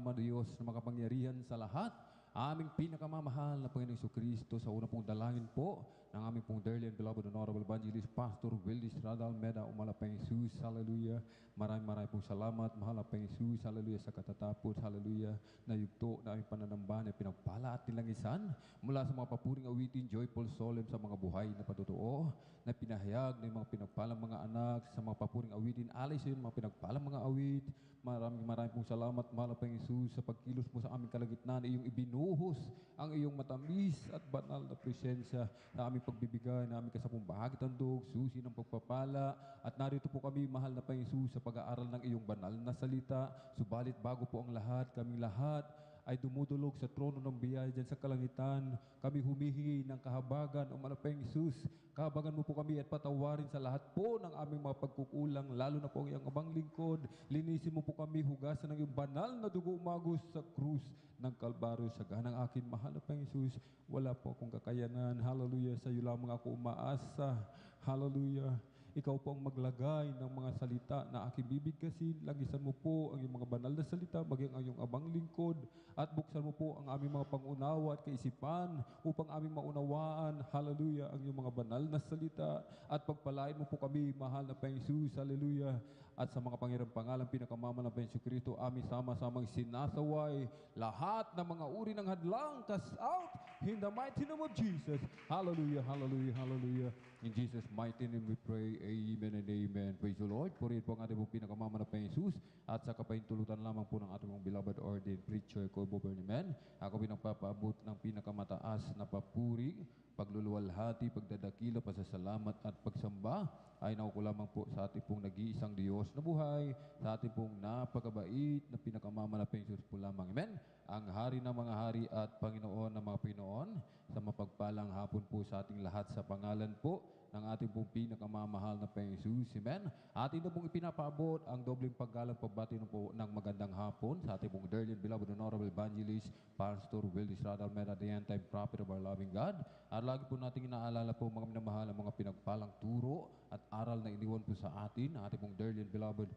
Ama Diyos na makapangyarihan sa lahat, aming pinakamamahal na Panginoong Jesucristo, sa unang pong dalangin po ng aming pong dearly and beloved Honorable Evangelist Pastor Willis Radal Meda, umalapang Jesus, hallelujah. Maraming pong salamat, mahal na Panginoong Jesus, hallelujah, sa katatapos, hallelujah, na yugto na aming pananamba na pinagpala at tilangisan mula sa mga papuring awitin, joyful solemn sa mga buhay na patotoo, na pinahayag ng mga pinagpalang mga anak sa mga papuring awitin, alay sa iyo mga pinagpalang mga awit. Maraming pong salamat, mahal na Panginoong Jesus, sa pagkilos mo sa aming kalagitnaan, iyong ibinuhos ang iyong matamis at banal na presensya na aming pagbibigay, na aming kasapong bahagi tandog, susi ng pagpapala. At narito po kami, mahal na Panginoong Jesus, sa pag-aaral ng iyong banal na salita. Subalit bago po ang lahat, kaming lahat ay dumudulog sa trono ng biyaya dyan sa kalangitan. Kami humihingi ng kahabagan, o malapeng Jesus. Kahabagan mo po kami at patawarin sa lahat po ng aming mga pagkukulang, lalo na po ang iyong abang lingkod. Linisin mo po kami, hugasan ng iyong banal na dugo umagos sa krus ng Kalbaryo. Sa ganang akin, mahal na Panginoong Jesus, wala po akong kakayanan. Hallelujah, sa iyo lamang ako umaasa. Hallelujah. Ikaw po ang maglagay ng mga salita na aking bibigkasin. Lagisan mo po ang iyong mga banal na salita, maging ang iyong abang lingkod. At buksan mo po ang aming mga pangunawa at kaisipan upang aming maunawaan, hallelujah, ang iyong mga banal na salita. At pagpalain mo po kami, mahal na Panginoong Jesus, hallelujah. At sa mga pangirang pangalan, pinakamama ng Panginoong Jesucristo, aming sama-samang sinasaway lahat ng mga uri ng hadlang, cast out in the mighty name of Jesus. Hallelujah, hallelujah, hallelujah. In Jesus' mighty name we pray. Amen and amen. Praise the Lord. Purihin po ang ating pong pinakamama na Panginoong Jesus, at sa kapahintulutan lamang po ng ating pong beloved ordained preacher, Kobo Berniman. Ako pinagpapaabot ng pinakamataas na papuri, pagluluwalhati, pagdadakila, pasasalamat at pagsamba ay nakuko lamang po sa ating pong nag-iisang Diyos na buhay, sa ating pong napakabait na pinakamama na Panginoon po lamang. Amen. Ang hari ng mga hari at Panginoon ng mga Pinoon, sa mapagpalang hapon po sa ating lahat sa pangalan po ng ating pong pinakamamahal na Panginoon Jesus. Amen. Atin na pong ipinapaabot ang dobleng paggalang pagbati po ng magandang hapon sa ating pong dearly and beloved Honorable Evangelist Pastor Willis Radal Meda, the end-time prophet of our loving God. At lagi po natin inaalala po mga minamahal ang mga pinagpalang turo at aral na iniwan po sa atin, ating pong dearly and beloved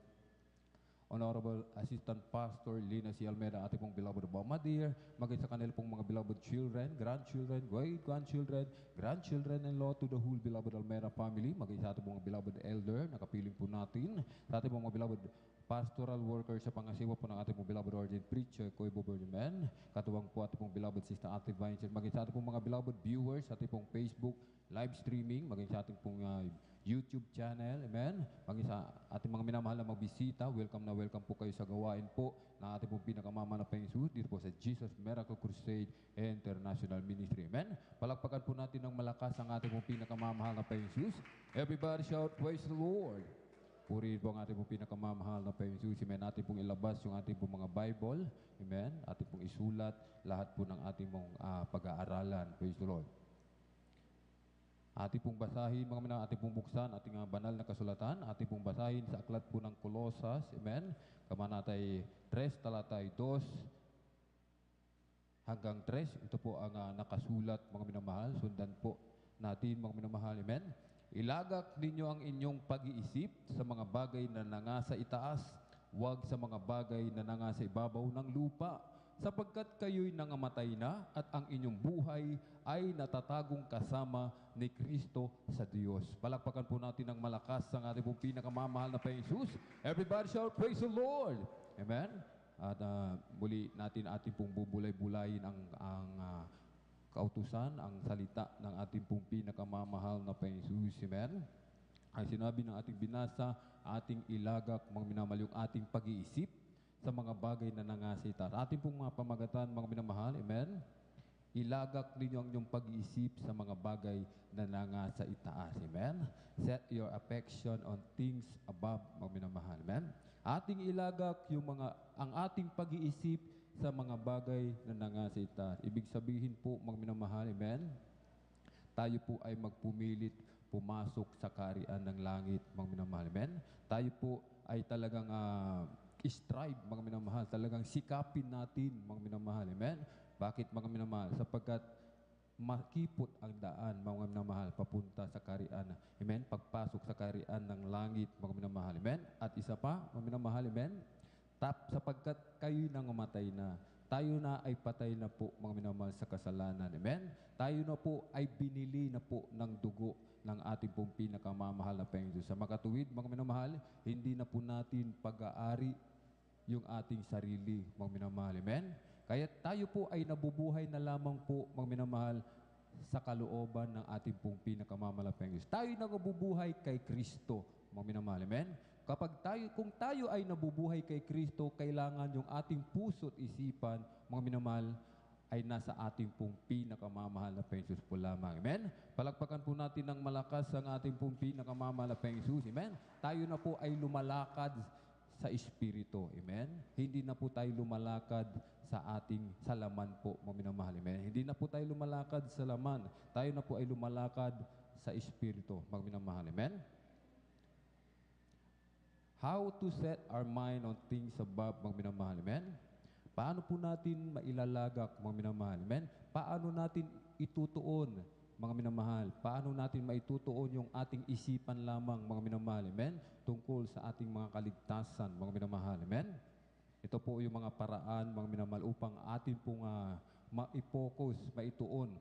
Honorable Assistant Pastor Lina C. Almeida, ating pong beloved Mama Dear, maging sa kanila pong mga beloved children, grandchildren, great-grandchildren, grandchildren-in-law to the whole beloved Almeida family, maging sa ating pong beloved elder, nakapiling po natin, sa ating pong mga beloved pastoral worker sa pangasiwa po ng ating pong beloved ordained preacher, Koibo Berniman, katuwang po ating pong beloved Sister Ate Vincent, maging sa ating pong mga beloved viewers, sa ating pong Facebook live streaming, maging sa ating pong YouTube channel, amen. Maging sa ating mga minamahal na magbisita, welcome na welcome po kayo sa gawain po na ating pong pinakamama na Panginoon dito po sa Jesus Miracle Crusade International Ministry, amen. Palakpakan po natin ng malakas ang ating pong pinakamamahal na Panginoon. Everybody shout, praise the Lord. Purihin po ang ating pong pinakamamahal na Panginoon. Amen. Ating pong ilabas yung ating pong mga Bible, amen. Ating pong isulat lahat po ng ating pong pag-aaralan. Praise the Lord. Ating pong basahin, mga minamahal, ating pong buksan, ating banal na kasulatan, ating pong basahin sa aklat po ng Kolosas, amen. Kamanatay 3, talatay 2 hanggang 3. Ito po ang nakasulat, mga minamahal. Sundan po natin, mga minamahal, amen. Ilagak ninyo ang inyong pag-iisip sa mga bagay na nangasa itaas, huwag sa mga bagay na nangasa ibabaw ng lupa, sapagkat kayo'y nangamatay na at ang inyong buhay ay natatagong kasama ni Kristo sa Diyos. Palakpakan po natin ng malakas ang ating pong pinakamamahal na Panginoon Jesus. Everybody shout, praise the Lord! Amen? At muli natin ating pong bubulay-bulayin ang kautusan, ang salita ng ating pong pinakamamahal na Panginoon Jesus. Amen? Ang sinabi ng ating binasa, ating ilagak, mga minamahal, yung ating pag-iisip sa mga bagay na nangasa itaas. Ating pong mga pamagatan, mga minamahal, amen? Ilagak ninyo ang inyong pag-iisip sa mga bagay na nangasa itaas, amen? Set your affection on things above, mga minamahal, amen? Ating ilagak ang ating pag-iisip sa mga bagay na nangasa itaas. Ibig sabihin po, mga minamahal, amen? Tayo po ay magpumilit pumasok sa kaharian ng langit, mga minamahal, amen? Tayo po ay talagang strive, mga minamahal, talagang sikapin natin, mga minamahal, amen? Bakit, mga minamahal? Sapagkat makipot ang daan, mga minamahal, papunta sa kaharian, amen? Pagpasok sa kaharian ng langit, mga minamahal, amen? At isa pa, mga minamahal, amen? sapagkat kayo nangamatay na. Tayo na ay patay na po, mga minamahal, sa kasalanan. Amen? Tayo na po ay binili na po ng dugo ng ating pong pinakamamahal na Panginoon. Sa makatuwid, mga minamahal, hindi na po natin pag-aari yung ating sarili, mga minamahal. Amen? Kaya tayo po ay nabubuhay na lamang po, mga minamahal, sa kalooban ng ating pong pinakamamahal na Panginoon. Tayo nabubuhay kay Kristo, mga minamahal. Amen? Kung tayo ay nabubuhay kay Kristo, kailangan yung ating puso't isipan, mga minamahal, ay nasa ating pong pinakamamahal na Panginoon po lamang. Amen? Palakpakan po natin ng malakas ang ating pong pinakamamahal na Panginoon. Amen? Tayo na po ay lumalakad sa Espiritu. Amen? Hindi na po tayo lumalakad sa ating salaman po, mga minamahal. Amen? Hindi na po tayo lumalakad sa laman. Tayo na po ay lumalakad sa Espiritu, mga minamahal. Amen? How to set our mind on things above, mga minamahal. Amen? Paano po natin mailalagak, mga minamahal? Amen? Paano natin itutuon, mga minamahal? Paano natin maitutuon yung ating isipan lamang, mga minamahal? Amen? Tungkol sa ating mga kaligtasan, mga minamahal. Amen? Ito po yung mga paraan, mga minamahal, upang atin pong ma-focus, maituon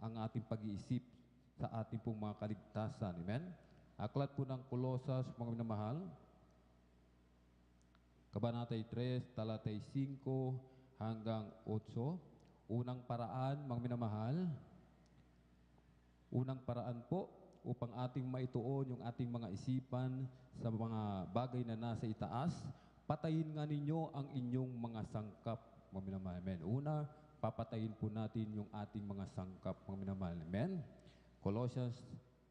ang ating pag-iisip sa ating pong mga kaligtasan. Amen? Aklat po ng Kolosas, mga minamahal, Kabanatay 3, talatay 5 hanggang 8. Unang paraan, mga minamahal, unang paraan po upang ating maituon yung ating mga isipan sa mga bagay na nasa itaas, patayin nga ninyo ang inyong mga sangkap, mga minamahal. Amen. Una, papatayin po natin yung ating mga sangkap, mga minamahal. Amen. Colossians,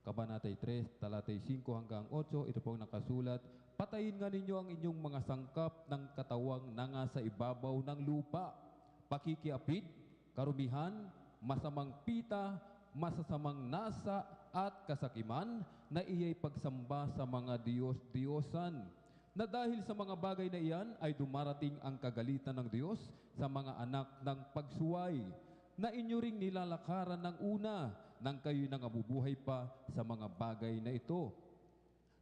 Kabanatay 3, talatay 5 hanggang 8, ito pong nakasulat, patayin nga ninyo ang inyong mga sangkap ng katawang nangasa ibabaw ng lupa, pakikiapid, karumihan, masamang pita, masasamang nasa at kasakiman na iya'y pagsamba sa mga Diyos-Diyosan. Na dahil sa mga bagay na iyan ay dumarating ang kagalitan ng Diyos sa mga anak ng pagsuway, na inyo ring nilalakaran ng una nang kayo nangabubuhay pa sa mga bagay na ito.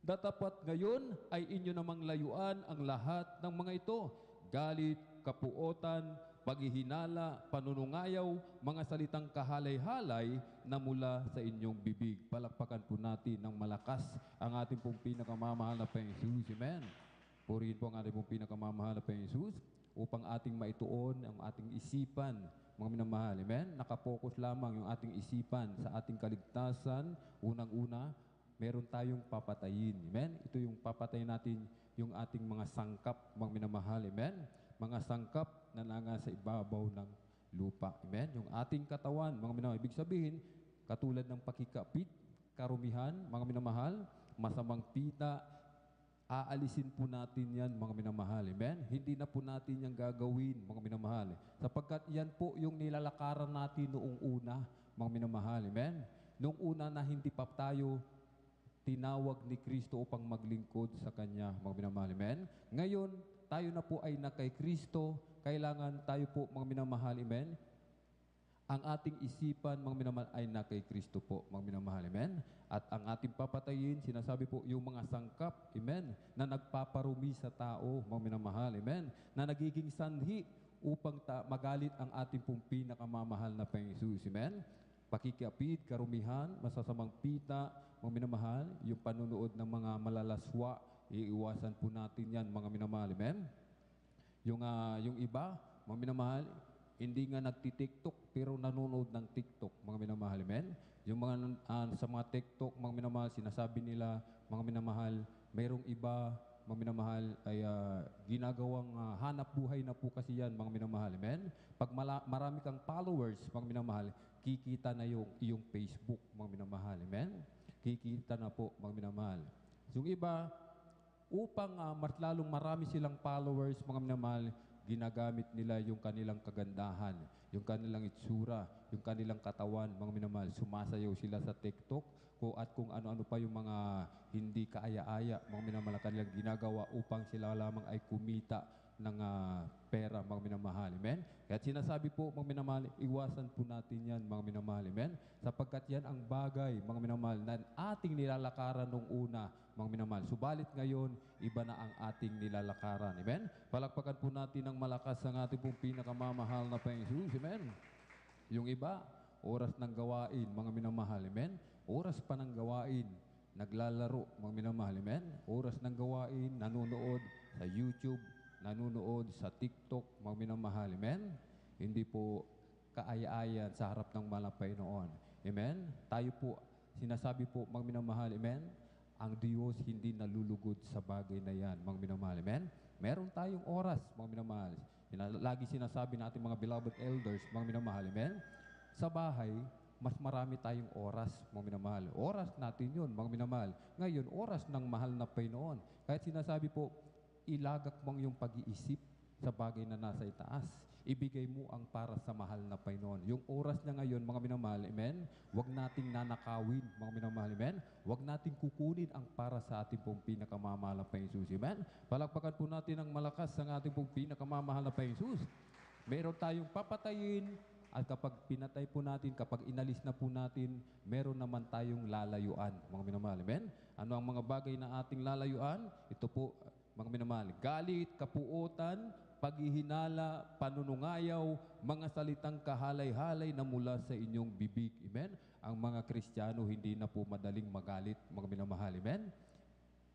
Datapat ngayon ay inyo namang layuan ang lahat ng mga ito, galit, kapuotan, paghihinala, panunungayaw, mga salitang kahalay-halay na mula sa inyong bibig. Palakpakan po natin ng malakas ang ating pong pinakamamahal na Panginoon. Amen. Purihin po ang ating pong pinakamamahal na Panginoon upang ating maituon ang ating isipan, mga minamahal. Amen. Nakapokus lamang yung ating isipan sa ating kaligtasan. Unang-una, meron tayong papatayin. Amen? Ito yung papatayin natin yung ating mga sangkap, mga minamahal. Amen? Mga sangkap na nanga sa ibabaw ng lupa. Amen? Yung ating katawan, mga minamahal. Ibig sabihin, katulad ng pakikapit, karumihan, mga minamahal, masamang pita, aalisin po natin yan, mga minamahal. Amen? Hindi na po natin yan gagawin, mga minamahal. Sapagkat yan po yung nilalakaran natin noong una, mga minamahal. Amen? Noong una na hindi pa tayo tinawag ni Kristo upang maglingkod sa Kanya, mga minamahal. Amen? Ngayon, tayo na po ay na kay Kristo, kailangan tayo po, mga minamahal. Amen? Ang ating isipan, mga minamahal, ay na kay Kristo po, mga minamahal. Amen? At ang ating papatayin, sinasabi po, yung mga sangkap, amen, na nagpaparumi sa tao, mga minamahal. Amen? Na nagiging sanhi upang magalit ang ating pong pinakamamahal na Panginoon. Amen? Pakikiapid, karumihan, masasamang pita, mga minamahal, yung panunood ng mga malalaswa, iiwasan po natin yan, mga minamahal. Amen? Yung iba, mga minamahal, hindi nga nagti-TikTok, pero nanonood ng TikTok, mga minamahal. Amen? Yung mga sa mga TikTok, mga minamahal, sinasabi nila, mga minamahal, mayroong iba, mga minamahal, ay ginagawang hanap buhay na po kasi yan, mga minamahal. Amen? Pag marami kang followers, mga minamahal, kikita na yung iyong Facebook, mga minamahal. Amen? Kikita na po, mga minamahal. Yung iba, upang mas lalong marami silang followers, mga minamahal, ginagamit nila yung kanilang kagandahan, yung kanilang itsura, yung kanilang katawan, mga minamahal. Sumasayaw sila sa TikTok at kung ano-ano pa yung mga hindi kaaya-aya, mga minamahal, kanilang ginagawa upang sila lamang ay kumita ng pera, mga minamahal. Amen? Kaya sinasabi po, mga minamahal, iwasan po natin yan, mga minamahal. Amen? Sapagkat yan ang bagay, mga minamahal, na ating nilalakaran nung una, mga minamahal. Subalit ngayon, iba na ang ating nilalakaran. Amen? Palakpakan po natin ng malakas ang ating pong pinakamamahal na Panginoon. Amen? Yung iba, oras ng gawain, mga minamahal. Amen? Oras pa ng gawain, naglalaro, mga minamahal. Amen? Oras ng gawain, nanonood sa YouTube, nanonood sa TikTok, mga minamahal. Amen? Hindi po kaaya-ayan sa harap ng malapay noon. Amen? Tayo po, sinasabi po, mga minamahal. Amen? Ang Diyos hindi nalulugod sa bagay na yan, mga minamahal. Amen? Meron tayong oras, mga minamahal. Lagi sinasabi natin mga beloved elders, mga minamahal. Amen? Sa bahay, mas marami tayong oras, mga minamahal. Oras natin yun, mga minamahal. Ngayon, oras ng mahal na Panginoon. Kahit sinasabi po, ilagak mong yung pag-iisip sa bagay na nasa itaas. Ibigay mo ang para sa mahal na Panginoon. Yung oras na ngayon, mga minamahal, amen? Huwag nating nanakawin, mga minamahal, amen? Huwag nating kukunin ang para sa ating pong pinakamamahal na Panginoon, amen? Palakpakan po natin ng malakas ang ating pong pinakamamahal na Panginoon. Meron tayong papatayin, at kapag pinatay po natin, kapag inalis na po natin, meron naman tayong lalayuan, mga minamahal. Amen? Ano ang mga bagay na ating lalayuan? Ito po, mga minamahal, galit, kapuotan, paghihinala, panunungayaw, mga salitang kahalay-halay na mula sa inyong bibig. Amen? Ang mga Kristiyano hindi na po madaling magalit, mga minamahal. Amen?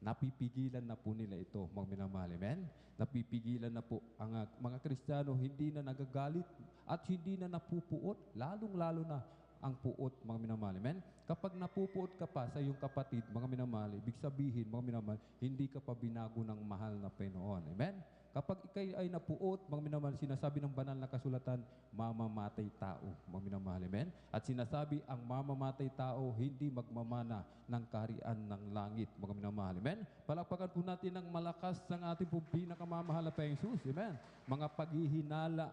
Napipigilan na po nila ito, mga minamahal. Amen? Napipigilan na po ang mga Kristiyano, hindi na nagagalit at hindi na napupuot, lalong-lalo na ang puot, mga minamahal. Amen? Kapag napupuot ka pa sa iyong kapatid, mga minamahal, ibig sabihin, mga minamahal, hindi ka pa binago ng mahal na Panginoon. Amen? Kapag ikay ay napuot, mga minamahal, sinasabi ng banal na kasulatan, mamamatay tao, mga minamahal. Amen? At sinasabi, ang mamamatay tao, hindi magmamana ng kaharian ng langit, mga minamahal. Amen? Palakpakan po natin ng malakas ang ating pong pinakamamahal na Panginoon. Amen? Mga paghihinala,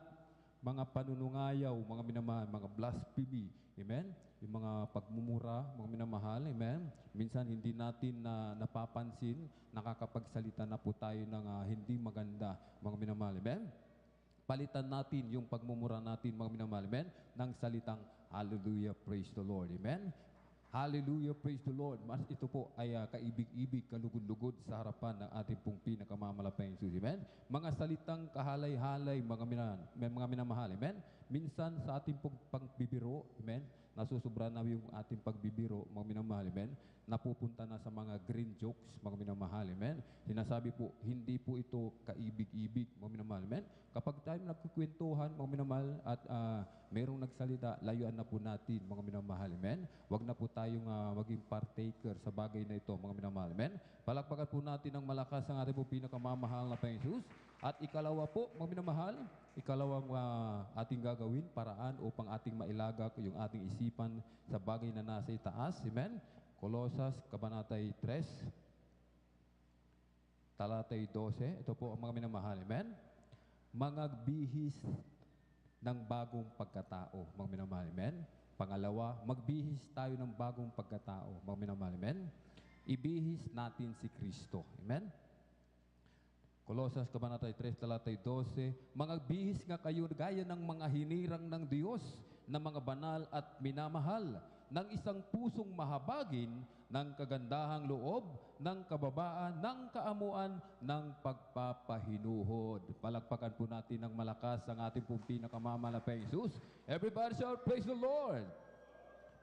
mga panunungayaw, mga minamahal, mga blasphemy. Amen? Yung mga pagmumura, mga minamahal. Amen? Minsan hindi natin napapansin, nakakapagsalita na po tayo ng hindi maganda, mga minamahal. Amen? Palitan natin yung pagmumura natin, mga minamahal. Amen? Ng salitang Hallelujah, praise the Lord. Amen? Hallelujah, praise the Lord. Mas ito po ay kaibig-ibig, kalugod-lugod sa harapan ng ating pong pinakamalapayang Jesus. Amen? Mga salitang kahalay-halay, mga minamahal. Amen? Minsan sa ating pong pagbibiro, amen? Nasusubra na yung ating pagbibiro, mga minamahal. Amen? Napupunta na sa mga green jokes, mga minamahal. Amen? Sinasabi po, hindi po ito kaibig-ibig, mga minamahal. Amen? Kapag tayo nagkukwentuhan, mga minamahal, at merong nagsalita, layuan na po natin, mga minamahal. Amen? Huwag na po tayong maging partaker sa bagay na ito, mga minamahal. Amen? Palakpakan po natin ng malakas ang ating po pinakamamahal na Panginoon. At ikalawa po, mga minamahal, ikalawang ating gagawin, paraan upang ating mailagak yung ating isipan sa bagay na nasa itaas. Amen? Kolosas, Kabanatay 3, Talatay 12. Ito po ang mga minamahal. Amen? Mga bihis ng bagong pagkatao, mga minamahal. Amen? Pangalawa, magbihis tayo ng bagong pagkatao, mga minamahal. Amen? Ibihis natin si Kristo. Amen? Kolosas, Kabanatay 3, Talatay 12, mga bihis nga kayo gaya ng mga hinirang ng Diyos na mga banal at minamahal, ng isang pusong mahabagin, ng kagandahang loob, ng kababaan, ng kaamuan, ng pagpapahinuhod. Palakpakan po natin ng malakas ang ating pong pinakamalapayang Jesus. Everybody shout, praise the Lord!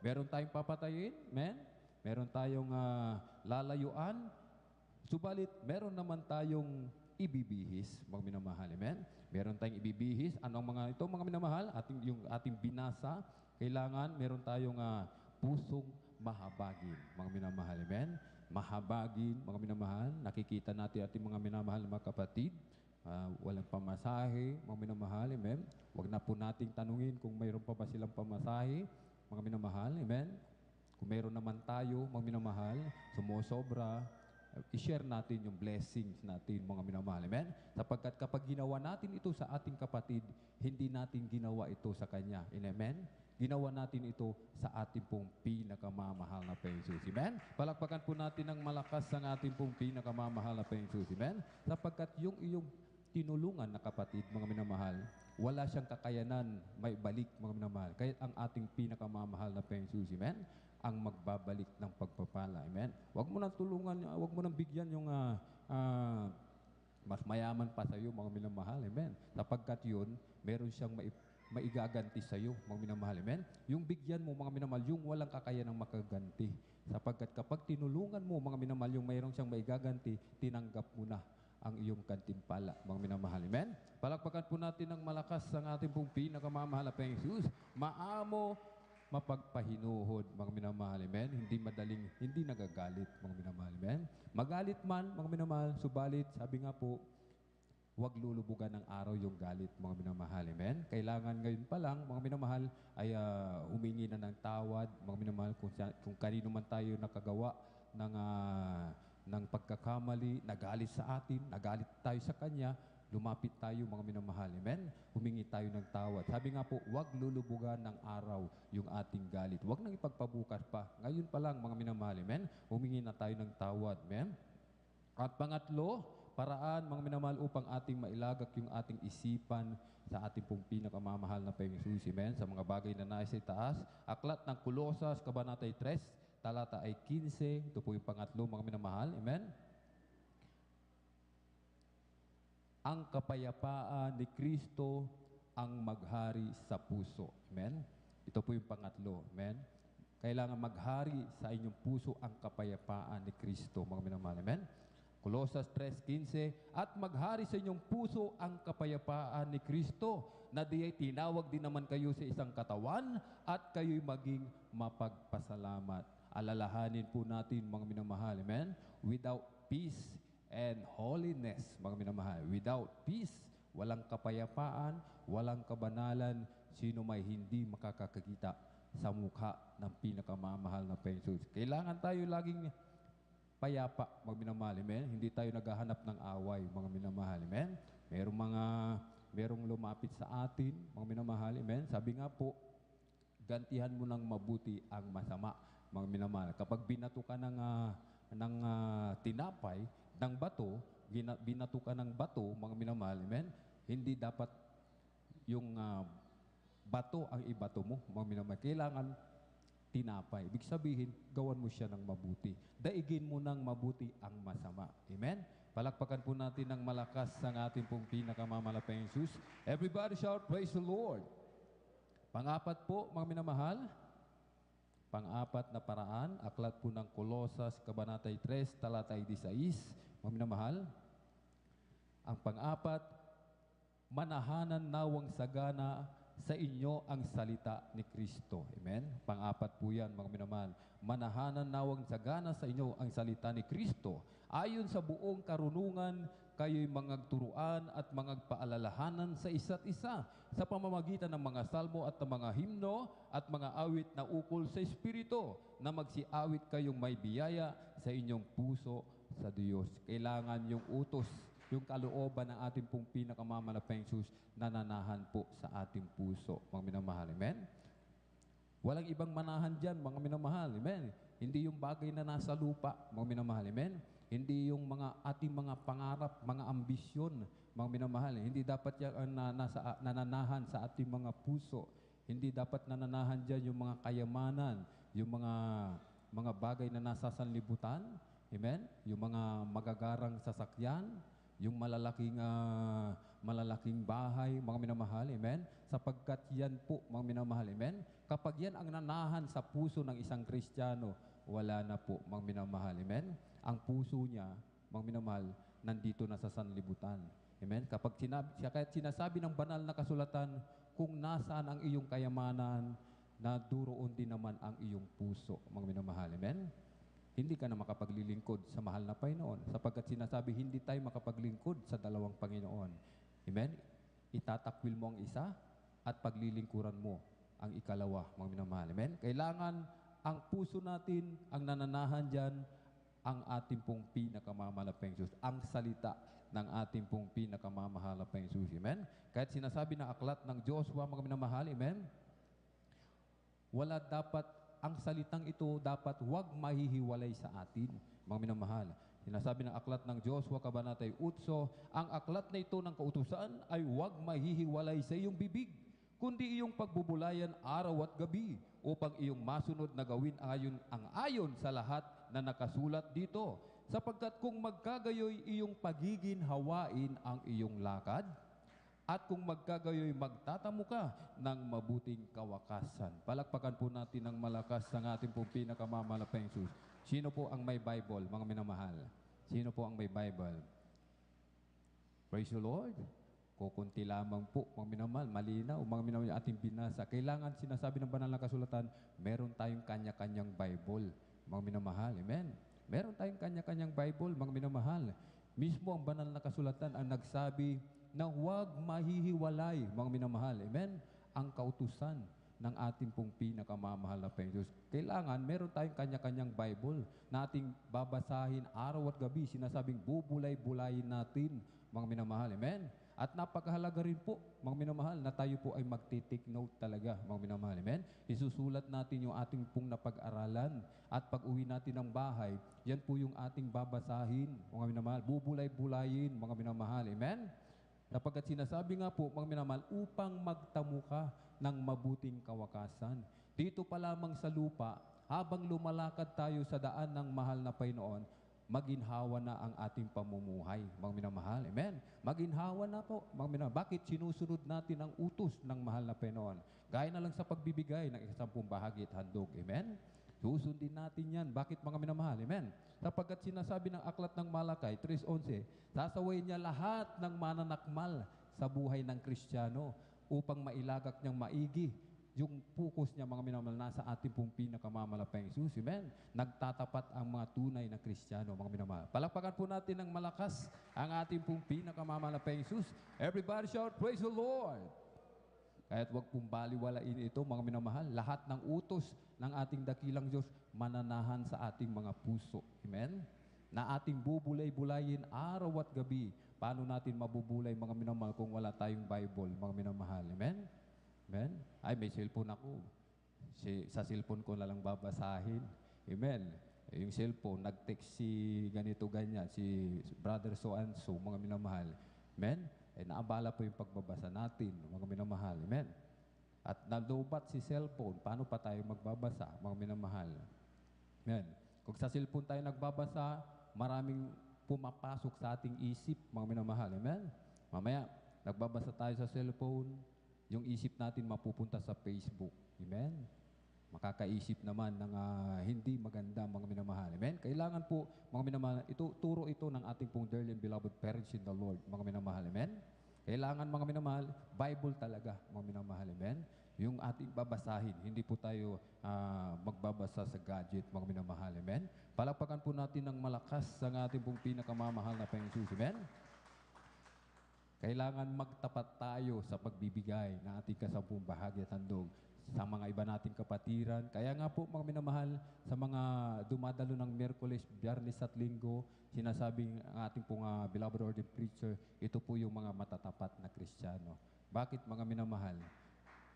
Meron tayong papatayin, amen? Meron tayong lalayuan, subalit meron naman tayong ibibihis, mga minamahal. Amen? Meron tayong ibibihis. Ano ang mga ito, mga minamahal? Yung ating binasa, kailangan meron tayong pusong mahabagin, mga minamahal. Amen? Mahabagin, mga minamahal. Nakikita natin ating mga minamahal na mga kapatid. Walang pamasahe, mga minamahal. Amen? Huwag na po nating tanungin kung mayroon pa ba silang pamasahe, mga minamahal. Amen? Kung mayroon naman tayo, mga minamahal, sumusobra, i-share natin yung blessings natin, mga minamahal. Amen? Sapagkat kapag ginawa natin ito sa ating kapatid, hindi natin ginawa ito sa kanya. Amen? Ginawa natin ito sa ating pong pinakamamahal na Panginoon. Amen? Palakpakan po natin ng malakas ang ating pong pinakamamahal na Panginoon. Amen? Sapagkat yung iyong tinulungan na kapatid, mga minamahal, wala siyang kakayanan may balik, mga minamahal. Kahit ang ating pinakamamahal na Panginoong Jesus, amen, ang magbabalik ng pagpapala, amen. Huwag mo nang tulungan, huwag mo nang bigyan yung mas mayaman pa sa iyo, mga minamahal, amen. Sapagkat yun, meron siyang maigaganti sa iyo, mga minamahal, amen. Yung bigyan mo, mga minamahal, yung walang kakayanang makaganti. Sapagkat kapag tinulungan mo, mga minamahal, yung mayroon siyang maigaganti, tinanggap mo na ang iyong kantimpala, mga minamahal, amen. Palakpakan po natin ng malakas ang ating pong pinakamamahal na Panginoong Jesus. Maamo, mapagpahinuhod, mga minamahal, amen. Hindi madaling, hindi nagagalit, mga minamahal, amen. Magalit man, mga minamahal, subalit, sabi nga po, huwag lulubugan ng araw yung galit, mga minamahal, amen. Kailangan ngayon pa lang, mga minamahal, ay humingi na ng tawad, mga minamahal, kung kanino man tayo nakagawa ng pagkakamali, nagalit sa atin, nagalit tayo sa Kanya, lumapit tayo, mga minamahal, amen. Humingi tayo ng tawad. Sabi nga po, huwag lulubugan ng araw yung ating galit. Huwag nang ipagpabukas pa. Ngayon pa lang, mga minamahal, amen. Humingi na tayo ng tawad, amen. At pangatlo, paraan, mga minamahal, upang ating mailagak yung ating isipan sa ating pong pinakamamahal na Panginoong Jesus, amen. Sa mga bagay na nasa itaas, aklat ng Kolosas, Kabanata 3, talata ay 15. Ito po yung pangatlo, mga minamahal, amen. Ang kapayapaan ni Kristo ang maghari sa puso. Amen? Ito po yung pangatlo. Amen? Kailangan maghari sa inyong puso ang kapayapaan ni Kristo, mga minamahal. Amen? Kolosas 3:15, at maghari sa inyong puso ang kapayapaan ni Kristo, na diay tinawag din naman kayo sa isang katawan, at kayo'y maging mapagpasalamat. Alalahanin po natin, mga minamahal. Amen? Without peace and holiness, mga minamahal. Without peace, walang kapayapaan, walang kabanalan, sino may hindi makakakita sa mukha ng pinakamamahal na Panginoon. Kailangan tayo laging payapa, mga minamahal, amen. Hindi tayo naghahanap ng away, mga minamahal, amen. Merong lumapit sa atin, mga minamahal, amen. Sabi nga po, gantihan mo ng mabuti ang masama, mga minamahal. Kapag binato ka ng tinapay, ng bato, binato ka ng bato, mga minamahal, amen, hindi dapat yung bato ang ibato mo, mga minamahal. Kailangan tinapay. Ibig sabihin, gawan mo siya ng mabuti. Daigin mo ng mabuti ang masama. Amen? Palakpakan po natin ng malakas ang ating pong pinakamamahal na Jesus. Everybody shout, praise the Lord. Pang-apat po, mga minamahal, pang-apat na paraan, aklat po ng Kolosas, Kabanata 3, talata 16, mga minamahal. Ang pang-apat, manahanan nawang sagana sa inyo ang salita ni Kristo. Amen? Pang-apat po yan, mga minamahal. Manahanan nawang sagana sa inyo ang salita ni Kristo. Ayon sa buong karunungan, kayo'y mangagturuan at mangagpaalalahanan sa isa't isa sa pamamagitan ng mga salmo at ng mga himno at mga awit na ukol sa Espiritu, na magsiawit kayong may biyaya sa inyong puso sa Diyos. Kailangan yung utos, yung kalooban ng ating pong pinakamamahal na Panginoong Jesus nananahan po sa ating puso, mga minamahal. Amen? Walang ibang manahan dyan, mga minamahal. Amen? Hindi yung bagay na nasa lupa, mga minamahal. Amen? Hindi yung ating mga pangarap, mga ambisyon, mga minamahal. Hindi dapat yan nananahan sa ating mga puso. Hindi dapat nananahan dyan yung mga kayamanan, yung mga bagay na nasa sanlibutan. Amen? Yung mga magagarang sasakyan, yung malalaking bahay, mga minamahal, amen? Sapagkat yan po, mga minamahal, amen? Kapag yan ang nanahan sa puso ng isang Kristiyano, wala na po, mga minamahal, amen? Ang puso niya, mga minamahal, nandito na sa sanlibutan. Amen? Kapag sinasabi ng banal na kasulatan, kung nasaan ang iyong kayamanan, naduroon din naman ang iyong puso, mga minamahal, amen? Hindi ka na makapaglilingkod sa mahal na Panginoon, sapagkat sinasabi, hindi tayo makapaglingkod sa dalawang Panginoon. Amen? Itatakwil mo ang isa at paglilingkuran mo ang ikalawa, mga minamahal. Amen? Kailangan ang puso natin, ang nananahan dyan, ang ating pong pinakamamahal na Panginoon, ang salita ng ating pong pinakamamahal na Panginoon. Amen? Kahit sinasabi na aklat ng Joshua, mga minamahal, amen? Wala dapat, ang salitang ito dapat huwag mahihiwalay sa atin, mga minamahal. Sinasabi ng aklat ng Joshua Kabanatay 8, ang aklat na ito ng kautusan ay huwag mahihiwalay sa iyong bibig, kundi iyong pagbubulayan araw at gabi, upang iyong masunod na gawin ayon sa lahat na nakasulat dito. Sapagkat kung magkagayoy iyong pagiginhawain ang iyong lakad, at kung magkagayoy magtatamo ka ng mabuting kawakasan. Palakpakan po natin ng malakas ang ating pong pinakamamalaking Jesus. Sino po ang may Bible, mga minamahal? Sino po ang may Bible? Praise the Lord. Kukunti lamang po, mga minamahal, malinaw, mga minamahal, ating binasa. Kailangan sinasabi ng banal na kasulatan, meron tayong kanya-kanyang Bible, mga minamahal. Amen. Meron tayong kanya-kanyang Bible, mga minamahal. Mismo ang banal na kasulatan ang nagsabi na huwag mahihiwalay, mga minamahal. Amen? Ang kautusan ng ating pong pinakamamahal na Diyos. Kailangan, meron tayong kanya-kanyang Bible na ating babasahin araw at gabi. Sinasabing bubulay-bulayin natin, mga minamahal. Amen? At napakahalaga rin po, mga minamahal, na tayo po ay magti-take note talaga, mga minamahal. Amen? Isusulat natin yung ating pong napag-aralan at pag-uwi natin ng bahay, yan po yung ating babasahin, mga minamahal. Bubulay-bulayin, mga minamahal. Amen? Sapagkat sinasabi nga po, mga minamahal, upang magtamo ka ng mabuting kawakasan. Dito pa lamang sa lupa, habang lumalakad tayo sa daan ng mahal na Panginoon, maginhawa na ang ating pamumuhay, mga minamahal. Amen? Maginhawa na po, mga minamahal. Bakit sinusunod natin ang utos ng mahal na Panginoon? Gaya na lang sa pagbibigay ng 10 bahagi at handog. Amen? Susundin natin yan. Bakit, mga minamahal? Amen? Sapagkat sinasabi ng aklat ng Malakay 3:11, sasawayin niya lahat ng mananakmal sa buhay ng Kristiyano upang mailagak niyang maigi yung focus niya, mga minamahal, nasa ating pong pinakamamalaking Jesus. Amen? Nagtatapat ang mga tunay na Kristiyano, mga minamahal. Palakpakan po natin ng malakas ang ating pong pinakamamalaking Jesus. Everybody shout, praise the Lord! Kaya't huwag pong baliwalain ito, mga minamahal. Lahat ng utos ng ating dakilang Diyos mananahan sa ating mga puso. Amen? Na ating bubulay-bulayin araw at gabi. Paano natin mabubulay, mga minamahal, kung wala tayong Bible, mga minamahal? Amen? Amen? Ay, may cellphone ako. Sa cellphone ko na lang babasahin. Amen? Yung cellphone, nag-text si ganito, ganyan, si brother so-and-so, mga minamahal. Amen? Naabala po yung pagbabasa natin, mga minamahal. Amen? At nalubat si cellphone, paano pa tayo magbabasa, mga minamahal? Amen? Kung sa cellphone tayo nagbabasa, maraming pumapasok sa ating isip, mga minamahal. Amen? Mamaya, nagbabasa tayo sa cellphone, yung isip natin mapupunta sa Facebook. Amen? Makakaisip naman ng hindi maganda, mga minamahal. Amen? Kailangan po, mga minamahal, turo ito ng ating pong dearly and beloved parents in the Lord, mga minamahal. Amen? Kailangan, mga minamahal, Bible talaga, mga minamahal. Amen? Yung ating babasahin, hindi po tayo magbabasa sa gadget, mga minamahal. Amen? Palakpakan po natin ng malakas ang ating pong pinakamamahal na Panginoon. Amen? Kailangan magtapat tayo sa pagbibigay ng ating 10 bahagi at handog sa mga iba nating kapatiran. Kaya nga po, mga minamahal, sa mga dumadalo ng Miyerkules, Biyernes at Linggo, sinasabing ang ating pong beloved ordained preacher, ito po yung mga matatapat na Kristiyano. Bakit, mga minamahal?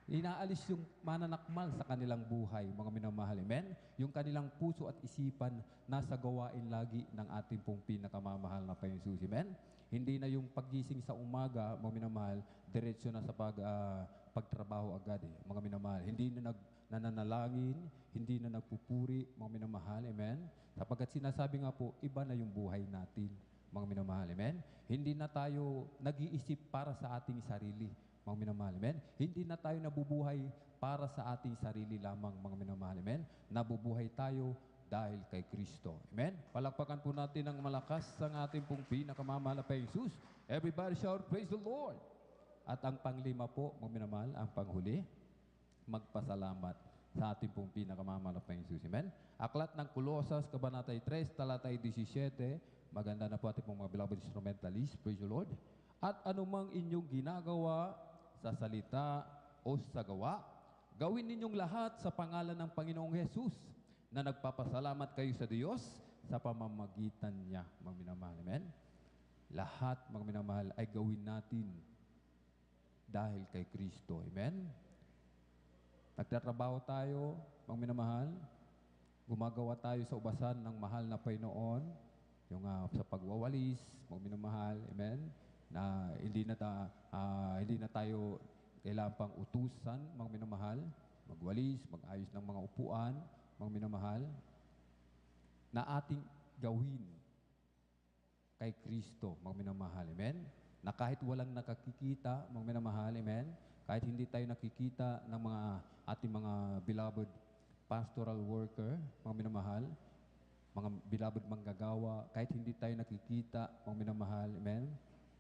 Inaalis yung mananakmal sa kanilang buhay, mga minamahal. Amen? Yung kanilang puso at isipan nasa gawain lagi ng ating pong pinakamamahal na Panginoon Jesus. Amen? Hindi na yung paggising sa umaga, mga minamahal, diretsyo na sa pagtrabaho agad, mga minamahal. Hindi na nananalangin, hindi na nagpupuri, mga minamahal. Amen? Sapagkat sinasabi nga po, iba na yung buhay natin, mga minamahal. Amen? Hindi na tayo nag-iisip para sa ating sarili, mga minamahal. Amen? Hindi na tayo nabubuhay para sa ating sarili lamang, mga minamahal. Amen? Nabubuhay tayo dahil kay Kristo. Amen? Palakpakan po natin ng malakas ang ating pong pinakamamahal na Jesus. Everybody shout, praise the Lord! At ang panglima po, mga minamahal, ang panghuli, magpasalamat sa ating pong pinakamamahal na Jesus. Amen? Aklat ng Colosas, Kabanatay 3, talatay 17, maganda na po ating pong mga beloved instrumentalist. Praise the Lord! At anumang inyong ginagawa sa salita o sa gawa, gawin ninyong lahat sa pangalan ng Panginoong Jesus na nagpapasalamat kayo sa Diyos sa pamamagitan niya, mga minamahal. Amen? Lahat, mga minamahal, ay gawin natin dahil kay Kristo. Amen? Nagtatrabaho tayo, mga minamahal, gumagawa tayo sa ubasan ng mahal na Panginoon, yung sa pagwawalis, mga minamahal, amen, na hindi na tayo kailangan pang utusan, mga minamahal, magwalis, mag-ayos ng mga upuan, mga minamahal, na ating gawin kay Kristo, mga minamahal, amen, na kahit walang nakakikita, mga minamahal, amen, kahit hindi tayo nakikita ng mga ating mga beloved pastoral worker, mga minamahal, mga beloved manggagawa, kahit hindi tayo nakikita, mga minamahal, amen,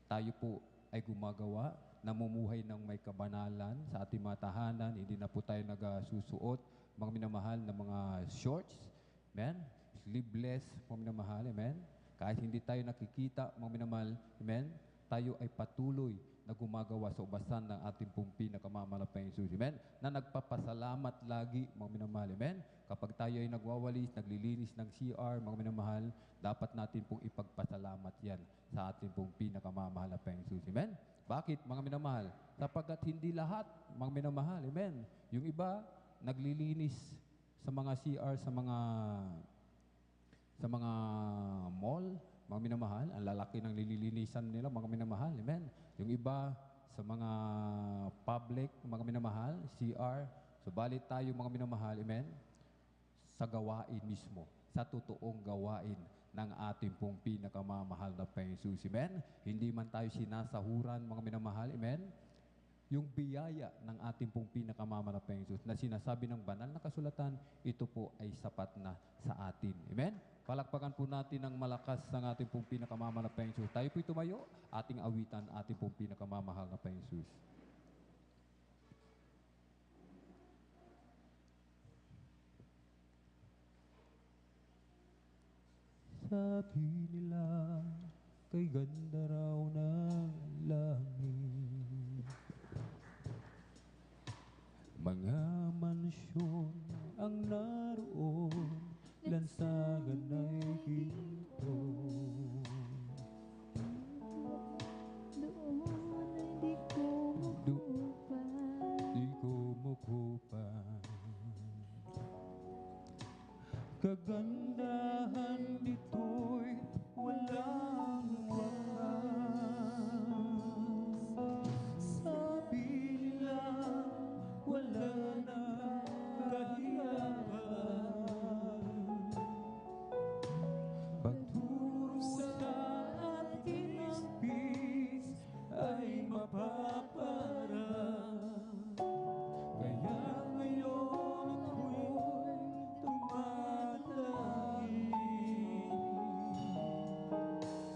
tayo po ay gumagawa, namumuhay ng may kabanalan sa ating mga tahanan, hindi na po tayo nagsusuot, mga minamahal, na mga shorts, amen, sleeveless, mga minamahal, amen, kahit hindi tayo nakikita, mga minamahal, amen, tayo ay patuloy na gumagawa sa ubasan ng ating pong pinakamamalaking Jesus, amen, na nagpapasalamat lagi, mga minamahal, amen. Kapag tayo ay nagwawalis, naglilinis ng CR, mga minamahal, dapat natin pong ipagpasalamat yan sa ating pong pinakamamahal na Jesus, amen. Bakit, mga minamahal? Sapagkat hindi lahat, mga minamahal, amen. Yung iba, naglilinis sa mga CR, sa mga mall, mga minamahal, ang lalaki ng nililinisan nila, mga minamahal, amen. Yung iba, sa mga public, mga minamahal, CR, subalit tayo, mga minamahal, amen, sa gawain mismo, sa totoong gawain ng ating pong pinakamamahal na Jesus, amen. Hindi man tayo sinasahuran, mga minamahal, amen. Yung biyaya ng ating pong pinakamamahal na Jesus na sinasabi ng banal na kasulatan, ito po ay sapat na sa atin, amen. Palakpakan po natin ng malakas ng ating pong pinakamamahal na Jesus. Tayo po'y tumayo, ating awitan, ating pong pinakamamahal na Jesus. Sabi nila, kay ganda raw ng langit, mga mansyon ang naroon, lansangan ay ginto. Di ko makupan. Kagandahan nito'y walang wakas. Sabi nila, wala na kahirapan. Pagturo sa ating peace ay mapaparang. Kaya ngayon ako'y tumatalangin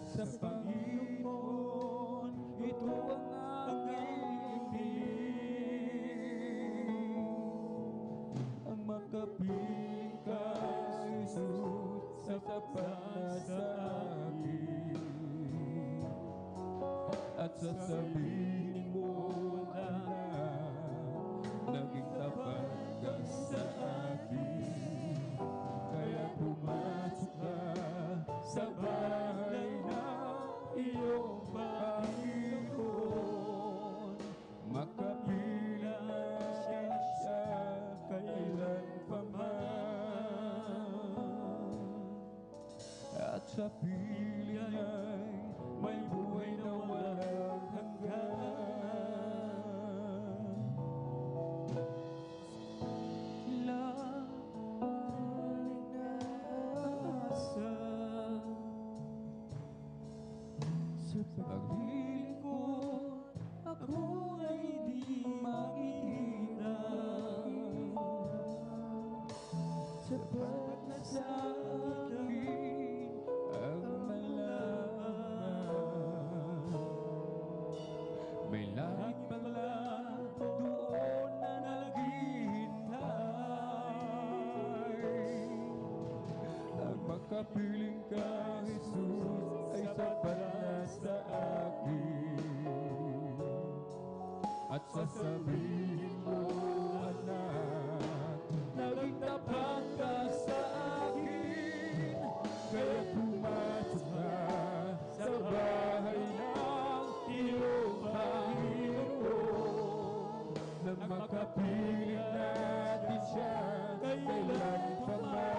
sa Panginoon, ito ang aking hiling. Ang makapiling ka, Jesus, sa tapat sa akin, at sasabihin mo na naging tapat ka sa akin. Kaya pumasok ka sa bahay ng iyong Panginoon. Makapilang siya kailan pa man. At sa piling niya'y may buhay na walang hanggan. Sa paglilingkod, ako ay di maghihirap. Sapat na sa akin ang malaman. May langit pala doon na naghihintay. Ang makapiling ka, Jesus, ay sapat na sa akin. At sasabihin mo, anak, naging tapat ka sa akin. Kaya pumasok ka sa bahay ng iyong Panginoon. Nang makapiling natin siya kailan pa man.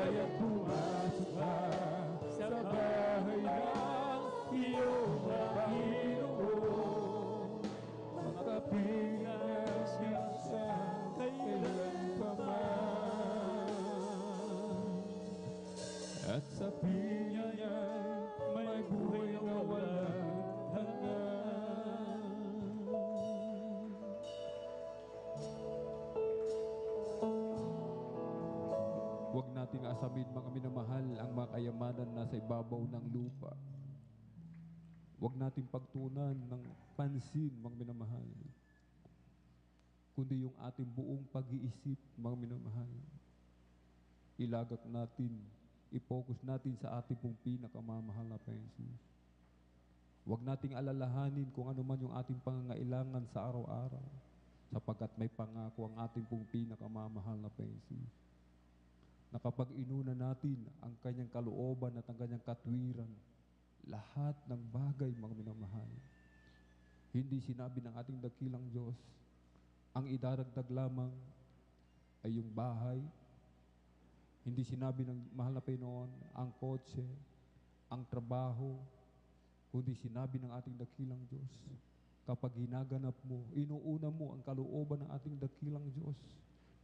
kaya pumasok ka sa bahay ng iyong Panginoon. Makapiling siya sa kailan pa man, at sa piling niya'y may buhay na walang hanggan. Huwag nating asamin, mga minamahal, ang mga kayamanan na sa ibabaw ng lupa. Huwag nating pagtunan ng pansin, mga minamahal, kundi yung ating buong pag-iisip, mga minamahal. Ilagak natin, i-focus natin sa ating pong pinakamamahal na Jesus. Huwag nating alalahanin kung ano man yung ating pangangailangan sa araw-araw, sapagkat may pangako ang ating pong pinakamamahal na Jesus, na kapag inuna natin ang kanyang kalooban at ang kanyang katwiran, lahat ng bagay, mga minamahal, hindi sinabi ng ating dakilang Diyos, ang idaragdag lamang ay yung bahay. Hindi sinabi ng mahal na Panginoon ang kotse, ang trabaho, kundi sinabi ng ating dakilang Diyos, kapag hinaganap mo, inuuna mo ang kalooban ng ating dakilang Diyos,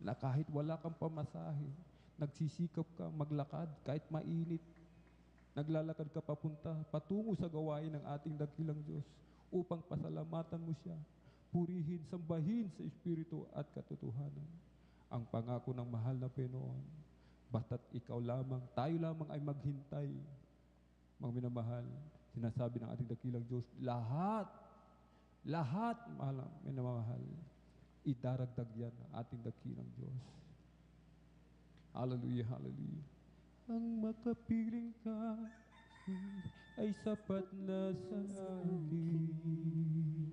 na kahit wala kang pamasahe, nagsisikap ka maglakad kahit mainit, naglalakad ka patungo sa gawain ng ating dakilang Diyos upang pasalamatan mo siya, purihin, sambahin sa Espiritu at katotohanan. Ang pangako ng mahal na Panginoon, basta't ikaw lamang, tayo lamang ay maghintay, mga minamahal, sinasabi ng ating dakilang Diyos, lahat, mahal na minamahal, idaragdag yan ng ating dakilang Diyos. Hallelujah, hallelujah. Ang makapiling ka ay sapat na sa akin.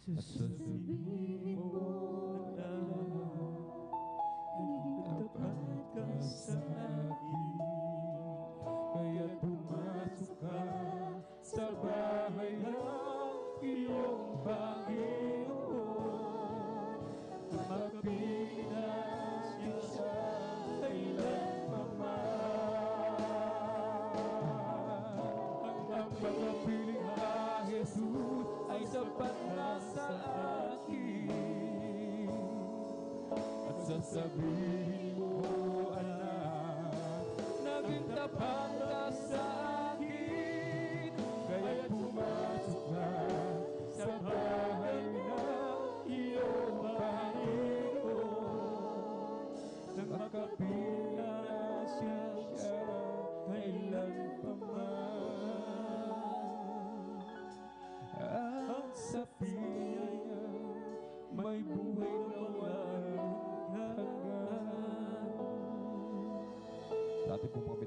Sasabihin mo na tapat ka sa akin, kaya pumasok ka sa bahay ng iyong Panginoon. Makapiling na siya kailan pa man. Ang makapiling na Jesus ay sapat na sa akin. At sasabihin mo, anak, naging tapat ka sa akin, kaya pumasok ka sa bahay ng iyong Panginoon. Nakapiling na siya kailan pa man. At sa piling niya may buhay na walang hanggan. Sa ating pong mga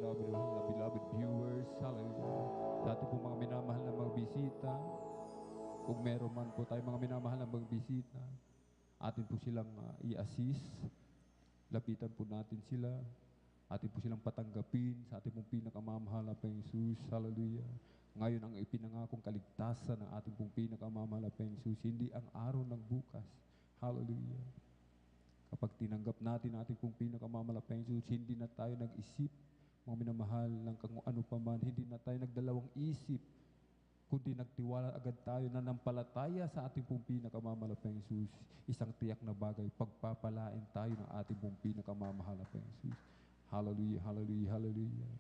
beloved viewers, hallelujah. Sa ating pong mga minamahal na mga bisita, kung meron man po tayo mga minamahal na mga bisita, atin po silang i-assist, lapitan po natin sila, atin po silang patanggapin sa ating pong pinakamamahal na Jesus, hallelujah. Ngayon ang ipinangakong kaligtasan ng ating pong pinakamamahal na Jesus, hindi ang araw ng bukas, hallelujah. Kapag tinanggap natin ang ating pong pinakamamahal na Jesus, hindi na tayo nag-isip, mga minamahal, ng kung ano pa man, hindi na tayo nagdalawang isip, kundi nagtiwala agad tayo na nampalataya sa ating pong pinakamamahal na Jesus. Isang tiyak na bagay, pagpapalain tayo ng ating pong pinakamamahal na Jesus. Hallelujah, hallelujah, hallelujah.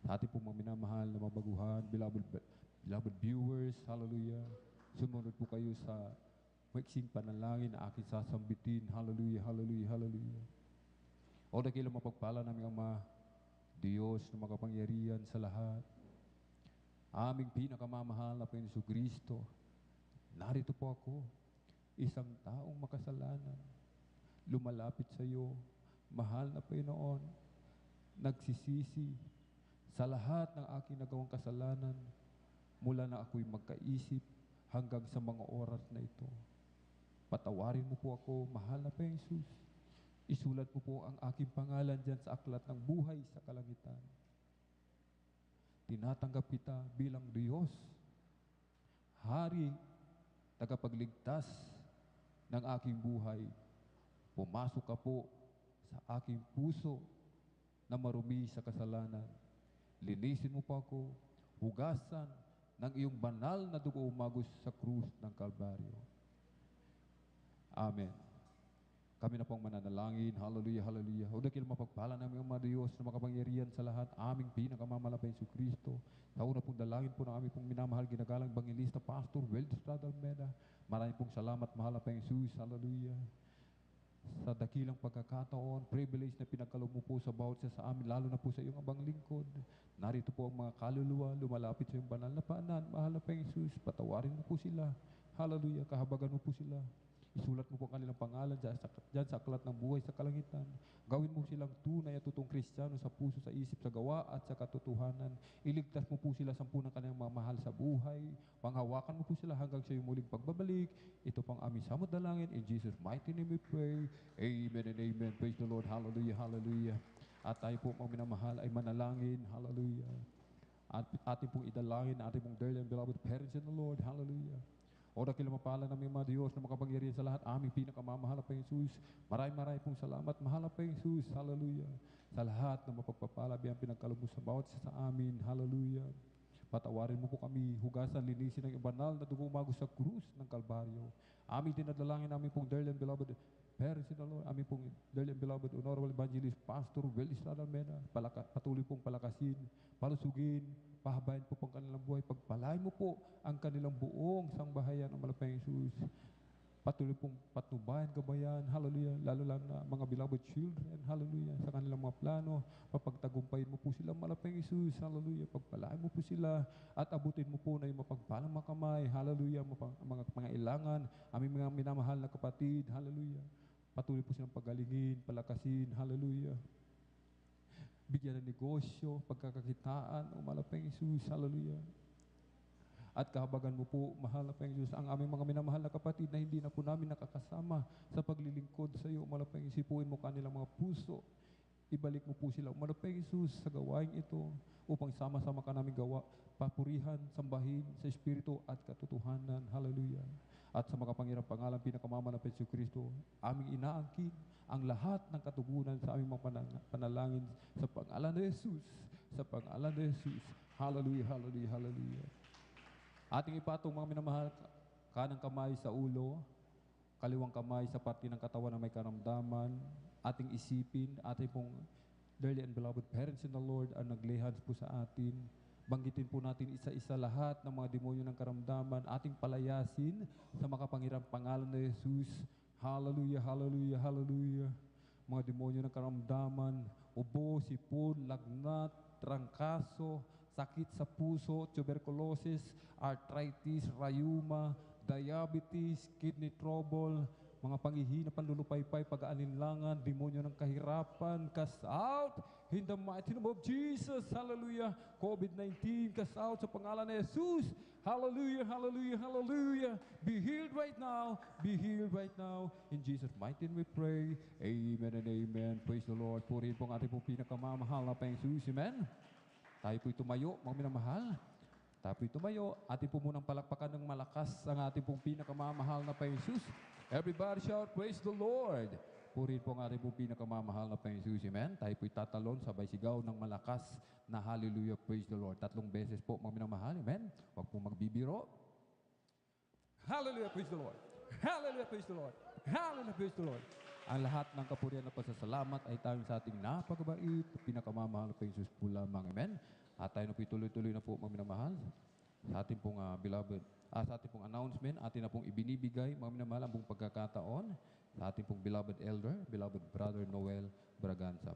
Sa ating pong mga minamahal na mabaguhan, beloved viewers, hallelujah. Sumunod po kayo sa maiksing panalangin na aking sasambitin. Hallelujah, hallelujah, hallelujah. O dakilang mapagpala namin ang Diyos na makapangyarihan sa lahat, aming pinakamamahal na Panginoon Kristo, narito po ako, isang taong makasalanan, lumalapit sa iyo, mahal na Panginoon, nagsisisi sa lahat ng aking nagawang kasalanan, mula na ako'y magkaisip hanggang sa mga oras na ito. Patawarin mo po ako, mahal na Jesus. Isulat mo po ang aking pangalan dyan sa aklat ng buhay sa kalangitan. Tinatanggap kita bilang Diyos, Hari, tagapagligtas ng aking buhay. Pumasok ka po sa aking puso, na marumi sa kasalanan. Linisin mo po ako, hugasan ng iyong banal na dugo umagos sa krus ng Kalbaryo. Amen. Kami na pong mananalangin. Hallelujah, hallelujah. O dakil mapagpala namin ang mga Diyos na makapangyarihan sa lahat, aming pinakamamalapay Yesu Kristo. Sa una pong dalangin po ng aming pong minamahal ginagalang Bangilista Pastor Weldis Radalmeda. Maraming pong salamat, mahal na pa Jesus. Hallelujah. Sa dakilang pagkakataon, privilege na pinagkaloob mo po sa bawat isa sa amin, lalo na po sa iyong abang lingkod. Narito po ang mga kaluluwa, lumalapit sa iyong banal na paanan. Mahal na pa Jesus, patawarin mo po sila. Hallelujah, kahabagan mo po sila. Isulat mo po ang kanilang pangalan dyan sa aklat ng buhay sa kalangitan. Gawin mo silang tunay at totoong Kristiyano sa puso, sa isip, sa gawa at sa katotohanan. Iligtas mo po sila sa ng kanilang mga mahal sa buhay. Panghawakan mo po sila hanggang sa iyong muling pagbabalik. Ito pang aming samot dalangin. In Jesus' mighty name we pray. Amen and amen. Praise the Lord. Hallelujah, hallelujah. At tayo po mga minamahal ay manalangin. Hallelujah. At ating pong idalangin, ating pong dearly and beloved parents in the Lord. Hallelujah. O dakil mapala namin mga Diyos na makapangyarihan sa lahat, aming pinakamamahal na pa Jesus. Maraming pong salamat, mahal na pa Jesus. Hallelujah. Sa lahat na mapagpapala, biyang pinagkalubos sa bawat isa sa amin. Hallelujah. Patawarin mo po kami, hugasan, linisin ng banal na dugo umagos sa krus ng Kalbaryo. Aming dinadalangin namin pong dearly and beloved parents in the Lord, aming pong dearly and beloved Honorable Evangelist Pastor Weldis Radalmeda, patuloy pong palakasin, palusugin, pahabayan po ang kanilang buhay. Pagpalain mo po ang kanilang buong sangbahayan ng malapayang Jesus. Patuloy pong patnubayan, gabayan, hallelujah, lalo lang na mga beloved children, hallelujah, sa kanilang mga plano, papagtagumpayin mo po sila, malapayang Jesus, hallelujah, pagpalain mo po sila, at abutin mo po na yung mapagpalang makamay, hallelujah, mga ilangan, aming mga minamahal na kapatid, hallelujah, patuloy po silang pagalingin, palakasin, hallelujah, bigyan ng negosyo, pagkakakitaan, umalapayang Jesus, hallelujah. At kahabagan mo po, mahal na pang Diyos, ang aming mga minamahal na kapatid na hindi na po namin nakakasama sa paglilingkod sa iyo, umalapayang isipuin mo kanilang mga puso. Ibalik mo po sila, umalapayang Jesus, sa gawain ito, upang sama-sama ka namin gawa, papurihan, sambahin sa Espiritu at katotohanan. Hallelujah. At sa makapangyarang pangalan, pinakamamahal na Yesu Kristo, aming inaangkin ang lahat ng katugunan sa aming mga panalangin sa pangalan ni Jesus, sa pangalan ni Jesus. Hallelujah, hallelujah, hallelujah. Ating ipatong mga minamahal, kanang kamay sa ulo, kaliwang kamay sa parte ng katawan na may karamdaman, ating isipin, ating pong dearly and beloved parents in the Lord ang naglihans po sa atin. Banggitin po natin isa-isa lahat ng mga demonyo ng karamdaman, ating palayasin sa makapangyarang pangalan ni Jesus. Hallelujah, hallelujah, hallelujah. Mga demonyo ng karamdaman, ubo, sipon, lagnat, trangkaso, sakit sa puso, tuberculosis, arthritis, rheuma, diabetes, kidney trouble, mga panghihina, panlulupaypay, pag-aalinlangan, demonyo ng kahirapan, cast out in the mighty name of Jesus. Hallelujah. COVID-19, cast out sa pangalan ni Jesus. Hallelujah, hallelujah, hallelujah. Be healed right now. Be healed right now. In Jesus' mighty name we pray. Amen and amen. Praise the Lord. Purihin po ang ating pong pinakamamahal na pang Jesus. Amen. Tayo po'y tumayo, mga minamahal. Tayo po'y tumayo. Atin po munang palakpakan ng malakas ang ating pong pinakamamahal na Panginoon Jesus. Everybody shout, praise the Lord. Purihin po ang ating pong pinakamamahal na Panginoon Jesus. Amen. Tayo po'y tatalon, sabay sigaw ng malakas na hallelujah, praise the Lord. 3 beses po, mga minamahal. Amen. Huwag po magbibiro. Hallelujah, praise the Lord. Hallelujah, praise the Lord. Hallelujah, praise the Lord. Ang lahat ng kapurihan na pasasalamat ay tayong sa ating napakabait, pinakamamahal na Jesus po lamang. Amen. At tayo na po tuloy-tuloy na po, mga minamahal, sa ating pong beloved, sa ating pong announcement, atin na pong ibinibigay, mga minamahal, ang pong pagkakataon sa ating pong beloved elder, beloved brother Noel Braganza.